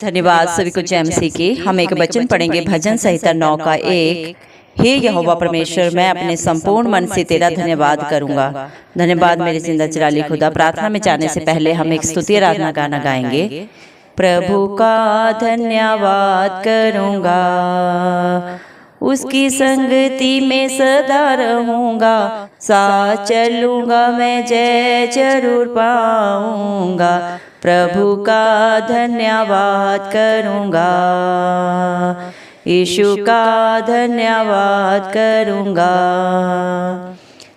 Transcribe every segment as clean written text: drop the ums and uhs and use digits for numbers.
धन्यवाद सभी को जय मसीह की। हम एक वचन पढ़ेंगे भजन संहिता 9 का 1। हे यहोवा परमेश्वर, मैं अपने संपूर्ण मन से तेरा धन्यवाद करूंगा। धन्यवाद मेरे जिंदा चिराली खुदा। प्रार्थना में जाने से पहले हम एक स्तुति आराधना गाना गाएंगे। प्रभु का धन्यवाद करूंगा, उसकी संगति में सदा रहूंगा, साथ चलूंगा मैं जय जरूर पाऊंगा। प्रभु का धन्यवाद करूंगा, यीशु का धन्यवाद करूंगा।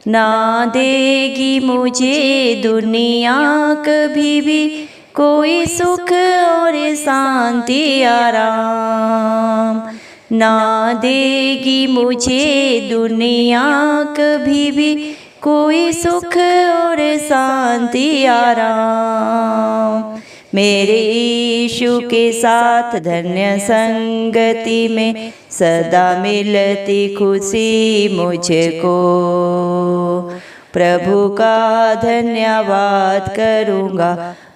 ना देगी मुझे दुनिया कभी भी कोई सुख और शांति आराम, ना देगी मुझे दुनिया कभी भी कोई सुख और शांति आराम। मेरे यीशु के साथ धन्य संगति में सदा मिलती खुशी मुझको। प्रभु का धन्यवाद करूंगा,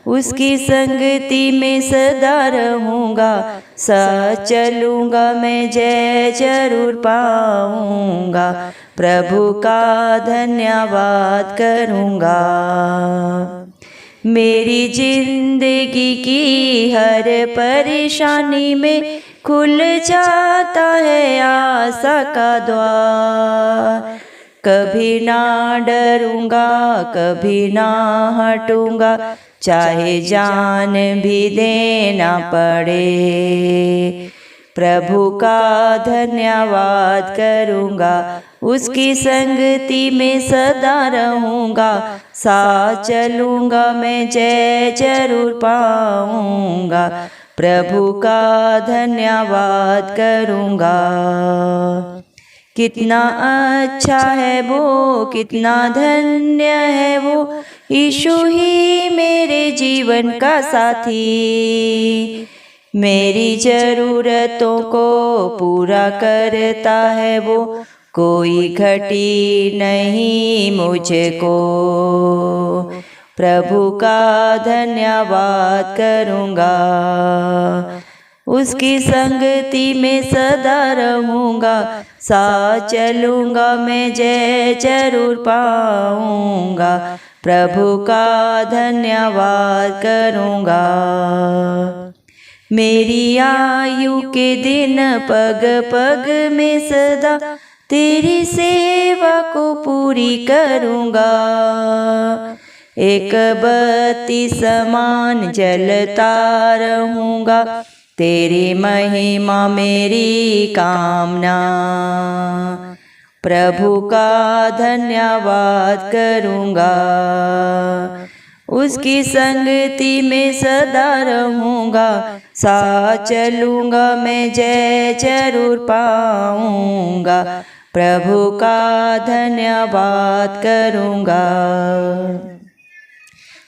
उसकी संगति में सदा रहूंगा, साथ चलूंगा मैं जय जरूर पाऊंगा। प्रभु का धन्यवाद करूंगा। मेरी जिंदगी की हर परेशानी में खुल जाता है आशा का द्वार। कभी ना डरूंगा, कभी ना हटूंगा, चाहे जान भी देना पड़े। प्रभु का धन्यवाद करूंगा, उसकी संगति में सदा रहूंगा, साथ चलूंगा मैं जय जरूर पाऊंगा। प्रभु का धन्यवाद करूंगा। कितना अच्छा है वो, कितना धन्य है वो, यीशु ही मेरे जीवन का साथी। मेरी जरूरतों को पूरा करता है वो, कोई घटी नहीं मुझको। प्रभु का धन्यवाद करूंगा, उसकी संगति में सदा रहूंगा, साथ चलूंगा मैं जय जरूर पाऊंगा। प्रभु का धन्यवाद करूंगा। मेरी आयु के दिन पग पग में सदा तेरी सेवा को पूरी करूंगा। एक बत्ती समान जलता रहूंगा, तेरी महिमा मेरी कामना। प्रभु का धन्यवाद करूंगा, उसकी संगति में सदा रहूंगा, साथ चलूंगा मैं जय जरूर पाऊंगा। प्रभु का धन्यवाद करूंगा।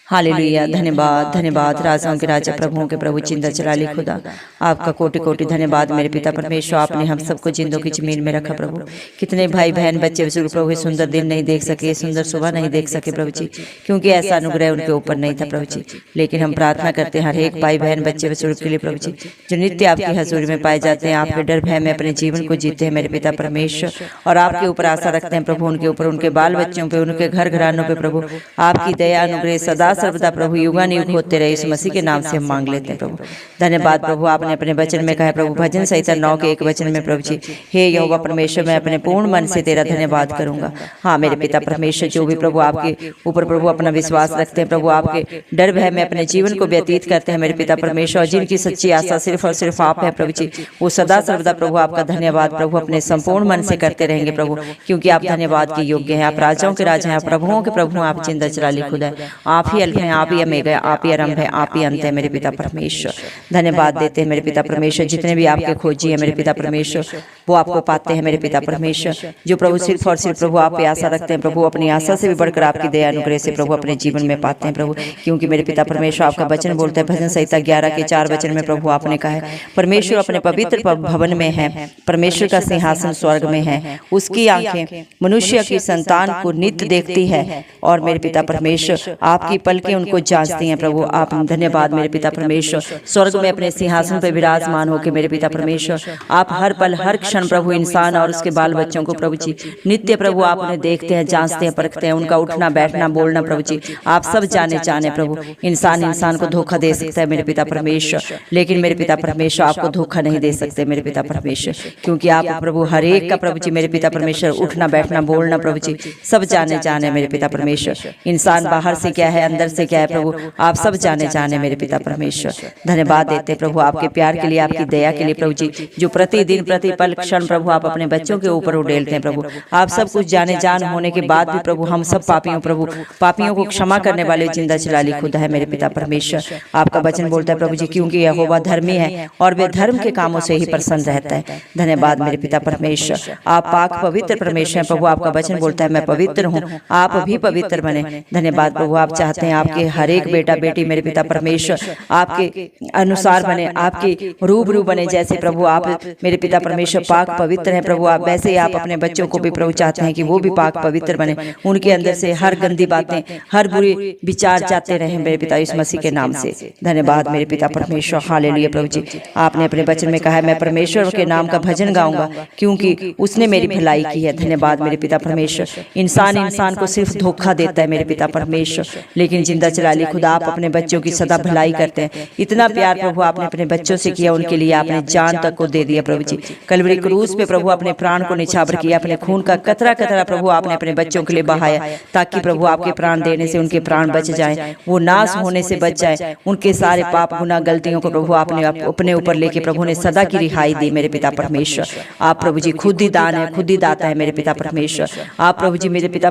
हालेलुया। धन्यवाद धन्यवाद राजाओं के राजा प्रभुओं के प्रभु जिंदा चिराली खुदा, आपका कोटि कोटि धन्यवाद मेरे पिता परमेश्वर। आपने हम सबको जिंदों की जमीन में रखा प्रभु। कितने भाई बहन बच्चे बुजुर्ग प्रभु सुंदर दिन नहीं देख सके, सुंदर सुबह नहीं देख सके प्रभु जी, क्योंकि ऐसा अनुग्रह उनके ऊपर नहीं था प्रभु जी। लेकिन हम प्रार्थना करते हैं हर एक भाई बहन बच्चे बुजुर्ग के लिए प्रभु जी, जो नित्य आपकी हजूरी में पाए जाते हैं, आपके डर भय में अपने जीवन को जीते हैं मेरे पिता परमेश्वर, और आपके ऊपर आशा रखते हैं प्रभु, उनके ऊपर, उनके बाल बच्चों पे, उनके घर घरानों पे प्रभु आपकी दया अनुग्रह सदा सर्वदा प्रभु युगानुयुग होते रहे। इस मसीह के नाम से हम मांग लेते हैं प्रभु। धन्यवाद प्रभु। आपने अपने वचन में कहा है प्रभु, भजन संहिता 9 के 1 वचन में प्रभु जी, हे यहोवा परमेश्वर, मैं अपने पूर्ण मन से तेरा धन्यवाद करूंगा। हाँ मेरे पिता परमेश्वर, जो भी प्रभु आपके ऊपर प्रभु अपना विश्वास रखते हैं प्रभु, आपके डर भय में अपने जीवन को व्यतीत करते हैं मेरे पिता परमेश्वर, जिनकी सच्ची आशा सिर्फ और सिर्फ आप है प्रभु जी, वो सदा सर्वदा प्रभु आपका धन्यवाद प्रभु अपने संपूर्ण मन से करते रहेंगे प्रभु, क्योंकि आप धन्यवाद के योग्य हैं। आप राजाओं के राजा हैं, आप प्रभुओं के प्रभु, आप जिंदा चिराली खुदा है। आप ही अल्फा हैं, आप ही ओमेगा, आप ही आरंभ है, आप ही अंत है मेरे पिता परमेश्वर। धन्यवाद देते हैं मेरे पिता परमेश्वर। जितने भी आपके खोजी हैं मेरे पिता परमेश्वर, वो आपको पाते हैं मेरे पिता परमेश्वर। जो प्रभु सिर्फ और सिर्फ प्रभु आप पे आशा रखते हैं प्रभु, अपनी आशा से भी बढ़कर आपकी दया अनुग्रह से प्रभु अपने जीवन में पाते हैं प्रभु, क्योंकि मेरे पिता परमेश्वर आपका वचन बोलता है भजन संहिता 11 के 4 वचन में प्रभु आपने कहा है, परमेश्वर अपने पवित्र भवन में है, परमेश्वर का सिंहासन स्वर्ग में है, उसकी आंखें मनुष्य की संतान को नित्य देखती है, और मेरे पिता परमेश्वर आपकी पल के उनको जांचती हैं प्रभु। आप धन्यवाद मेरे पिता परमेश्वर, स्वर्ग में अपने सिंहासन पर विराजमान होकर मेरे पिता परमेश्वर आप हर पल हर क्षण प्रभु इंसान और उसके बाल बच्चों को प्रभु जी नित्य प्रभु आप उन्हें देखते हैं, जांचते हैं, परखते हैं, उनका उठना बैठना बोलना प्रभु जी आप सब जाने जाने प्रभु। इंसान को धोखा दे सकता है मेरे पिता परमेश्वर, लेकिन मेरे पिता परमेश्वर आपको धोखा नहीं दे सकते मेरे पिता परमेश्वर, क्योंकि आप प्रभु हर एक का प्रभु जी मेरे पिता परमेश्वर उठना बैठना बोलना प्रभु जी सब जाने जाने मेरे पिता परमेश्वर। इंसान बाहर से क्या है अंदर से क्या है प्रभु आप सब जाने जाने मेरे पिता परमेश्वर। धन्यवाद देते प्रभु आपके प्यार के लिए, आपकी दया के लिए प्रभु जी, जो प्रतिदिन प्रति पल क्षण प्रभु आप अपने बच्चों के ऊपर उड़ेलते हैं प्रभु। आप सब कुछ जाने जान होने के बाद भी प्रभु हम सब पापियों प्रभु पापियों को क्षमा करने वाले जिंदा जलाली खुदा है मेरे पिता परमेश्वर। आपका वचन बोलता है प्रभु जी क्योंकि यहोवा धर्मी है और वे धर्म के कामों से ही प्रसन्न रहता है। धन्यवाद मेरे पिता परमेश्वर, आप पाक पवित्र परमेश्वर हैं प्रभु। आपका वचन बोलता है मैं पवित्र हूँ आप भी पवित्र बने। धन्यवाद प्रभु, आप चाहते हैं आपके हर एक बेटा बेटी मेरे पिता परमेश्वर आपके अनुसार बने, आपके रूबरू बने, जैसे प्रभु आप मेरे पिता परमेश्वर पाक पवित्र हैं प्रभु आप वैसे ही आप अपने बच्चों को भी प्रभु चाहते हैं कि वो भी पाक पवित्र बने, उनके अंदर से हर गंदी बातें हर बुरे विचार जाते रहे मेरे पिता यीशु मसीह के नाम से। धन्यवाद मेरे पिता परमेश्वर, हालेलुया प्रभु जी। आपने अपने वचन में कहा है मैं परमेश्वर के नाम का भजन गाऊंगा क्योंकि उसने मेरी भलाई की है। धन्यवाद मेरे पिता परमेश्वर। इंसान को सिर्फ धोखा देता है मेरे पिता परमेश्वर, लेकिन जिंदा जलाली खुदा आप अपने बच्चों की सदा भलाई करते हैं। इतना प्यार प्रभु आपने अपने बच्चों से किया, उनके लिए आपने जान तक को दे दिया प्रभु जी। कलवरी क्रूस पे प्रभु अपने प्राण को निछावर किया, अपने खून का कतरा कतरा प्रभु आपने अपने बच्चों के लिए बहाया ताकि प्रभु आपके प्राण देने से उनके प्राण बच जाएं, वो नाश होने से बच जाए, उनके सारे पाप गुनाह गलतियों को प्रभु आपने अपने ऊपर लेके प्रभु ने सदा की रिहाई दी मेरे पिता परमेश्वर। आप प्रभु जी खुद ही दान है, खुद ही दाता है मेरे पिता परमेश्वर। आप प्रभु जी मेरे पिता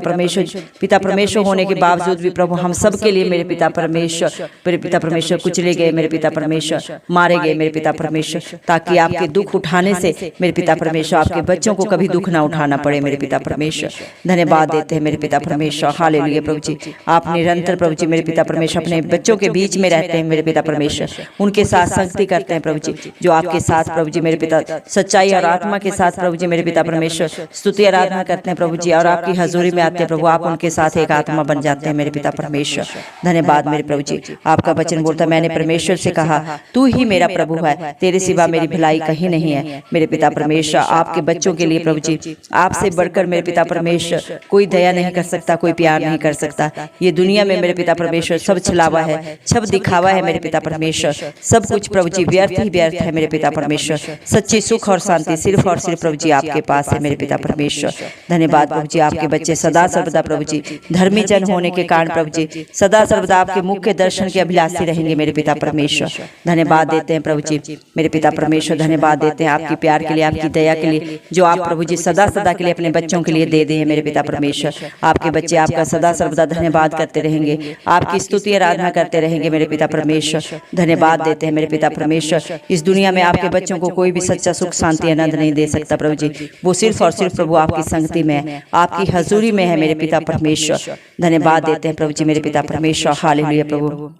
परमेश्वर होने के बावजूद भी प्रभु हम सब के लिए मेरे पिता परमेश्वर कुचले गए मेरे पिता परमेश्वर, मारे गए मेरे पिता परमेश्वर, ताकि आपके दुख उठाने से मेरे पिता परमेश्वर आपके बच्चों को कभी दुख ना उठाना पड़े मेरे पिता परमेश्वर। धन्यवाद देते हैं मेरे पिता परमेश्वर, हालेलुया प्रभु जी। आप निरंतर प्रभु जी मेरे पिता परमेश्वर अपने बच्चों के बीच में रहते हैं मेरे पिता परमेश्वर, उनके साथ संगति करते हैं प्रभु जी, जो आपके साथ प्रभु जी मेरे पिता सच्चाई और आत्मा के साथ प्रभु जी मेरे पिता परमेश्वर स्तुति आराधना करते हैं प्रभु जी, और आपकी हजूरी में आते हैं प्रभु आप उनके साथ एक आत्मा बन जाते हैं मेरे पिता परमेश्वर। धन्यवाद मेरे प्रभु जी। आपका वचन बोलता है मैंने परमेश्वर से कहा तू ही मेरा प्रभु है, तेरे सिवा मेरी भलाई कहीं नहीं है मेरे पिता परमेश्वर। आपके बच्चों के लिए प्रभु जी आपसे बढ़कर मेरे पिता परमेश्वर कोई दया नहीं कर सकता, कोई प्यार नहीं कर सकता। ये दुनिया में मेरे पिता परमेश्वर सब छलावा है, सब दिखावा है मेरे पिता परमेश्वर, सब कुछ प्रभु जी व्यर्थ ही व्यर्थ है मेरे पिता परमेश्वर। सच्ची सुख और शांति सिर्फ और सिर्फ प्रभु जी आपके पास है मेरे पिता परमेश्वर। धन्यवाद प्रभु जी। आपके बच्चे सदा सर्वदा प्रभु जी धर्मी जन होने के कारण प्रभु जी सदा सर्वदा आपके मुख के दर्शन के अभिलाषी रहेंगे मेरे पिता परमेश्वर। धन्यवाद देते हैं प्रभु जी मेरे पिता परमेश्वर, धन्यवाद देते हैं आपकी प्यार के लिए, आपकी दया के लिए, जो आप प्रभु जी सदा सदा के लिए अपने बच्चों के लिए दे दें मेरे पिता परमेश्वर। आपके बच्चे आपका सदा सर्वदा धन्यवाद करते रहेंगे, आपकी स्तुति आराधना करते रहेंगे मेरे पिता परमेश्वर। धन्यवाद देते हैं मेरे पिता परमेश्वर। इस दुनिया में आपके बच्चों को कोई भी सच्चा सुख शांति आनंद नहीं दे सकता प्रभु जी, वो सिर्फ और सिर्फ प्रभु आपकी संगति में है, आपकी हजूरी में है मेरे पिता परमेश्वर। धन्यवाद देते हैं प्रभु जी मेरे पिता परमेश्वर, हालेलुया प्रभु।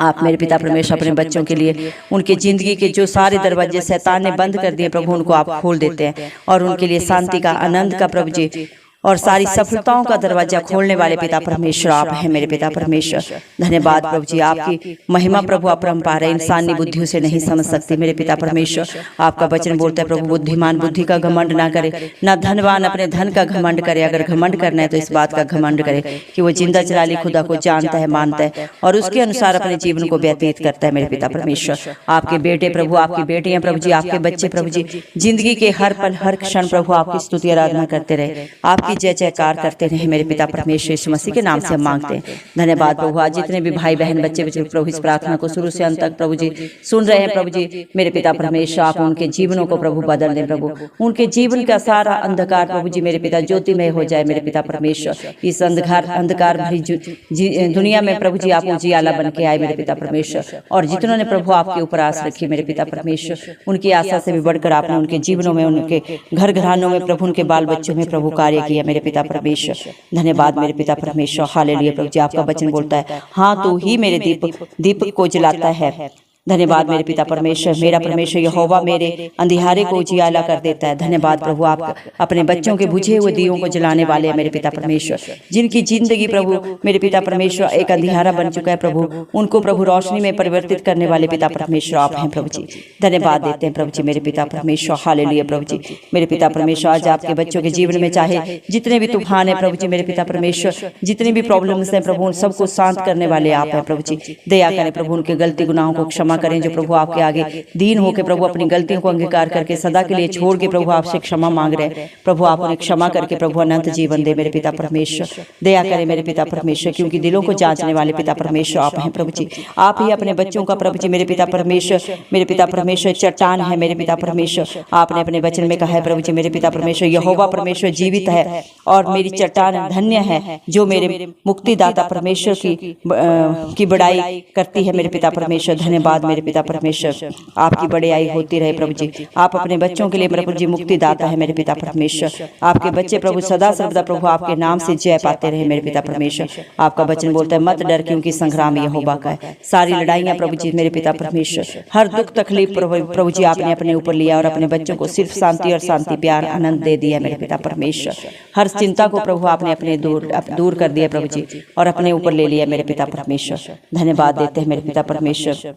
आप मेरे पिता परमेश्वर अपने बच्चों के लिए उनके जिंदगी के जो सारे दरवाजे शैतान ने बंद कर दिए प्रभु उनको आप खोल देते हैं, और उनके लिए शांति का आनंद का प्रभु जी और सारी सफलताओं का दरवाजा खोलने वाले पिता परमेश्वर आप हैं मेरे पिता परमेश्वर। धन्यवाद प्रभु जी। आपकी महिमा प्रभु अपरंपार है, इंसानी बुद्धियों से नहीं समझ सकते मेरे पिता परमेश्वर। आपका वचन बोलता है प्रभु बुद्धिमान बुद्धि का घमंड ना करे, ना धनवान अपने धन का घमंड करे। अगर घमंड करना है तो इस बात का घमंड करे कि वो जिंदा जलाली खुदा को जानता है, मानता है और उसके अनुसार अपने जीवन को व्यतीत करता है मेरे पिता परमेश्वर। आपके बेटे प्रभु, आपकी बेटियां प्रभु जी, आपके बच्चे प्रभु जी जिंदगी के हर पल हर क्षण प्रभु आपकी स्तुति आराधना करते रहे, आपकी जय जयकार करते रहे मेरे पिता परमेश्वर। यीशु मसीह के नाम से हम मांगते हैं। धन्यवाद प्रभु। आज जितने भी भाई बहन बच्चे प्रभु इस प्रार्थना को शुरू से अंत तक प्रभु जी सुन रहे हैं प्रभु जी मेरे पिता परमेश्वर, आप उनके जीवनों को प्रभु बदल दें प्रभु, उनके जीवन का सारा अंधकार प्रभु जी मेरे पिता ज्योतिमय हो जाए मेरे पिता परमेश्वर। इस अंधकार भरी दुनिया में प्रभु जी आप उजियाला बन के आए मेरे पिता परमेश्वर, और जितनों ने प्रभु आपके ऊपर आस रखी मेरे पिता परमेश्वर, उनकी आशा से भी बढ़कर आपने उनके जीवनों में, उनके घर घरानों में प्रभु, उनके बाल बच्चों में प्रभु कार्य किया मेरे पिता परमेश्वर। धन्यवाद मेरे पिता परमेश्वर, हालेलुया प्रभु जी। आपका वचन बोलता है हाँ तू ही मेरे दीपक को जलाता है धन्यवाद मेरे पिता परमेश्वर। मेरा परमेश्वर यहोवा मेरे अंधियारे को उजियाला कर देता है। धन्यवाद प्रभु, आप अपने बच्चों के बुझे हुए दियों को जलाने वाले हैं मेरे पिता परमेश्वर। जिनकी जिंदगी प्रभु मेरे पिता परमेश्वर एक अंधियारा बन चुका है प्रभु, उनको प्रभु रोशनी में परिवर्तित करने वाले पिता परमेश्वर आप हैं प्रभु जी। धन्यवाद देते हैं प्रभु जी मेरे पिता परमेश्वर। हालेलुया प्रभु जी मेरे पिता परमेश्वर। आज आपके बच्चों के जीवन में चाहे जितने भी तूफान है प्रभु जी मेरे पिता परमेश्वर, जितनी भी प्रॉब्लम्स हैं प्रभु, उन सबको शांत करने वाले आप हैं प्रभु जी। दया करें प्रभु, उनके गलती गुनाहों को क्षमा करें जो प्रभु आपके आगे दीन होकर प्रभु अपनी गलतियों को अंगीकार करके सदा के लिए छोड़ के प्रभु आपसे क्षमा मांग रहे हैं प्रभु। आप उन्हें क्षमा करके प्रभु अनंत जीवन दे मेरे पिता परमेश्वर। दया करें मेरे पिता परमेश्वर, क्योंकि दिलों को जांचने वाले पिता परमेश्वर आप हैं प्रभु जी। आप ही अपने बच्चों का प्रभु जी मेरे पिता परमेश्वर, मेरे पिता परमेश्वर चट्टान है मेरे पिता परमेश्वर। आपने अपने वचन में कहा है प्रभु जी मेरे पिता परमेश्वर, यहोवा परमेश्वर जीवित है और मेरी चट्टान धन्य है जो मेरे मुक्तिदाता परमेश्वर की बड़ाई करती है मेरे पिता परमेश्वर। धन्यवाद मेरे पिता परमेश्वर, आपकी बड़ाई होती रहे प्रभु जी। आप अपने बच्चों के लिए प्रभु जी मुक्तिदाता है मेरे पिता परमेश्वर। आपके बच्चे प्रभु सदा सर्वदा प्रभु आपके नाम से जय पाते रहे मेरे पिता परमेश्वर। आपका वचन बोलता है मत डर क्योंकि संग्राम यहोवा का है। सारी लड़ाइयां प्रभु जी मेरे पिता परमेश्वर, हर दुख तकलीफ प्रभु जी आपने अपने ऊपर लिया और अपने बच्चों को सिर्फ शांति और शांति प्यार आनंद दे दिया मेरे पिता परमेश्वर। हर चिंता को प्रभु आपने अपने दूर कर दिया प्रभु जी और अपने ऊपर ले लिया मेरे पिता परमेश्वर। धन्यवाद देते हैं मेरे पिता परमेश्वर।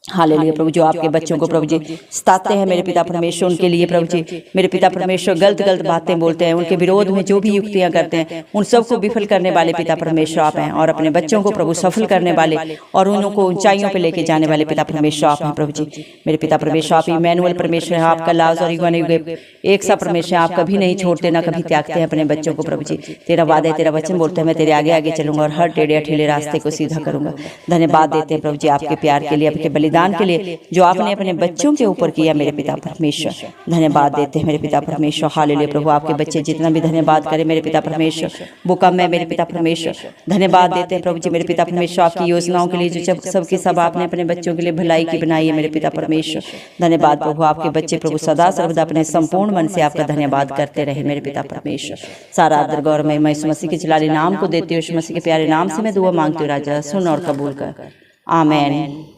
हालेलुया प्रभु, जो आपके बच्चों को प्रभु जी सताते हैं मेरे पिता परमेश्वर, उनके लिए प्रभु जी मेरे पिता परमेश्वर गलत बातें बोलते हैं, उनके विरोध में जो भी युक्तियां करते हैं उन सबको विफल करने वाले पिता परमेश्वर आप हैं। और अपने बच्चों को प्रभु सफल करने वाले और उनको ऊंचाइयों पे लेके जाने वाले पिता परमेश्वर आप हैं प्रभु जी मेरे पिता परमेश्वर। आप इमैनुअल परमेश्वर हैं, आपका लाज और युग एक सा परमेश्वर, आप कभी नहीं छोड़ते ना कभी त्यागते हैं अपने बच्चों को प्रभु जी। तेरा वादा है, तेरा वचन बोलता है मैं तेरे आगे आगे चलूंगा और हर टेढ़े अठेले रास्ते को सीधा करूंगा। धन्यवाद देते हैं प्रभु जी आपके प्यार के लिए, आपके बलिदान के लिए जो आपने अपने बच्चों के ऊपर किया मेरे पिता परमेश्वर। धन्यवाद देते हैं मेरे पिता परमेश्वर। हालेलुया प्रभु, आपके बच्चे जितना भी धन्यवाद करें मेरे पिता परमेश्वर वो कम है मेरे पिता परमेश्वर। धन्यवाद देते हैं प्रभु जी मेरे पिता परमेश्वर आपकी योजनाओं के लिए जो सबके सब आपने अपने बच्चों के लिए भलाई की बनाई है मेरे पिता परमेश्वर। धन्यवाद प्रभु, आपके बच्चे प्रभु सदा सर्वदा अपने संपूर्ण मन से आपका धन्यवाद करते रहे मेरे पिता परमेश्वर। सारा आदर गौरव मैं यीशु मसीह के जलाली नाम को देती हूँ, यीशु मसीह के प्यारे नाम से मैं दुआ मांगती हूँ राजा, सुन और कबूल कर। आमीन।